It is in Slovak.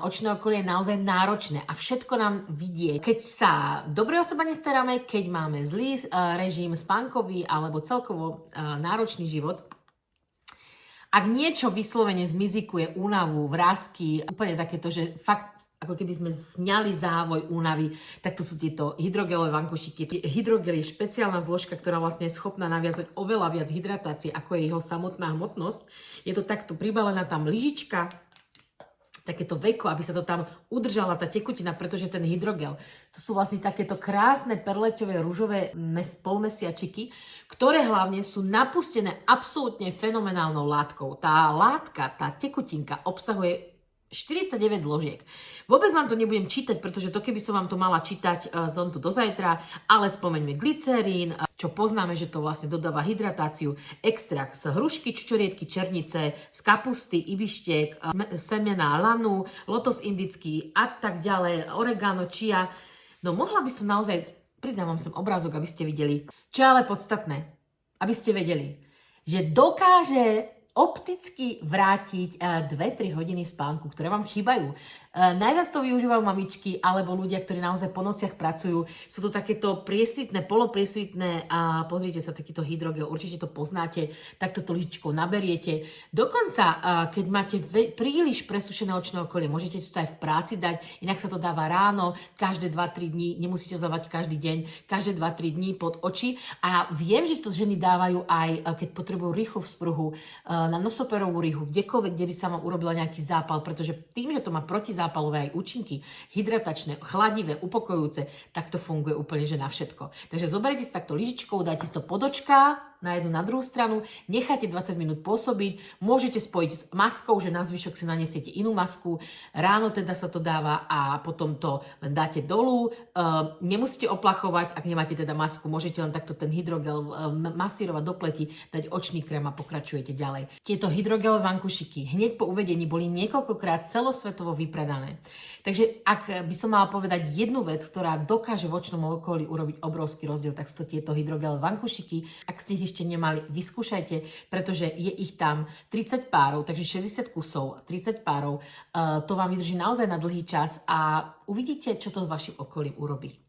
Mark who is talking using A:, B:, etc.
A: Očné okolie je naozaj náročné a všetko nám vidie. Keď sa dobre o seba nestaráme, keď máme zlý režim spánkový alebo celkovo náročný život, ak niečo vyslovene zmizikuje únavu, vrásky, úplne takéto, že fakt ako keby sme sňali závoj únavy, tak to sú tieto hydrogelové vankušiky. Hydrogel je špeciálna zložka, ktorá vlastne je schopná naviazať oveľa viac hydratácie, ako je jeho samotná hmotnosť. Je to takto pribalená tam lyžička, takéto veko, aby sa to tam udržala tá tekutina, pretože ten hydrogel, to sú vlastne takéto krásne perleťové rúžové polmesiačiky, ktoré hlavne sú napustené absolútne fenomenálnou látkou. Tá látka, tá tekutinka obsahuje 49 zložiek. Vôbec vám to nebudem čítať, pretože to keby som vám to mala čítať tu do zajtra, ale spomeňme glycerín, čo poznáme, že to vlastne dodáva hydratáciu, extrakt z hrušky, čučoriedky, černice, z kapusty, ibištiek, semená lanu, lotos indický a tak ďalej, oregano, chia. No mohla by som naozaj, pridám vám sem obrázok, aby ste videli. Čo je ale podstatné, aby ste vedeli, že dokáže opticky vrátiť 2-3 hodiny spánku, ktoré vám chýbajú. Najviac to využívajú mamičky alebo ľudia, ktorí naozaj po nociach pracujú. Sú to takéto priesvitné, polopriesvitné a pozrite sa, takýto hydrogel, určite to poznáte, takto to lyžičkou naberiete. Dokonca, keď máte príliš presušené očné okolie, môžete si to aj v práci dať, inak sa to dáva ráno, každé 2-3 dní, nemusíte to dávať každý deň, každé 2-3 dní pod oči. A viem, že to ženy dávajú aj, keď potrebujú rýchlu vzpruhu, na nosoperovú rýhu, kdekoľvek, kde by sa vám urobila nejaký zápal, pretože tým, že to má protizápalové aj účinky, hydratačné, chladivé, upokojujúce, tak to funguje úplne že na všetko. Takže zoberiete si takto lyžičkou, dajte si to pod očká, na jednu, na druhú stranu, necháte 20 minút pôsobiť, môžete spojiť s maskou, že na zvyšok si nanesiete inú masku, ráno teda sa to dáva a potom to len dáte dolu, nemusíte oplachovať, ak nemáte teda masku, môžete len takto ten hydrogel masírovať do pleti, dať očný krém a pokračujete ďalej. Tieto hydrogelové vankušiky hneď po uvedení boli niekoľkokrát celosvetovo vypredané. Takže ak by som mala povedať jednu vec, ktorá dokáže v očnom okolí urobiť obrovský rozdiel, tak sú to tieto hydrogelové vankušiky. Ak ste ich ešte nemali, vyskúšajte, pretože je ich tam 30 párov, takže 60 kusov, 30 párov. To vám vydrží naozaj na dlhý čas a uvidíte, čo to s vašim okolím urobí.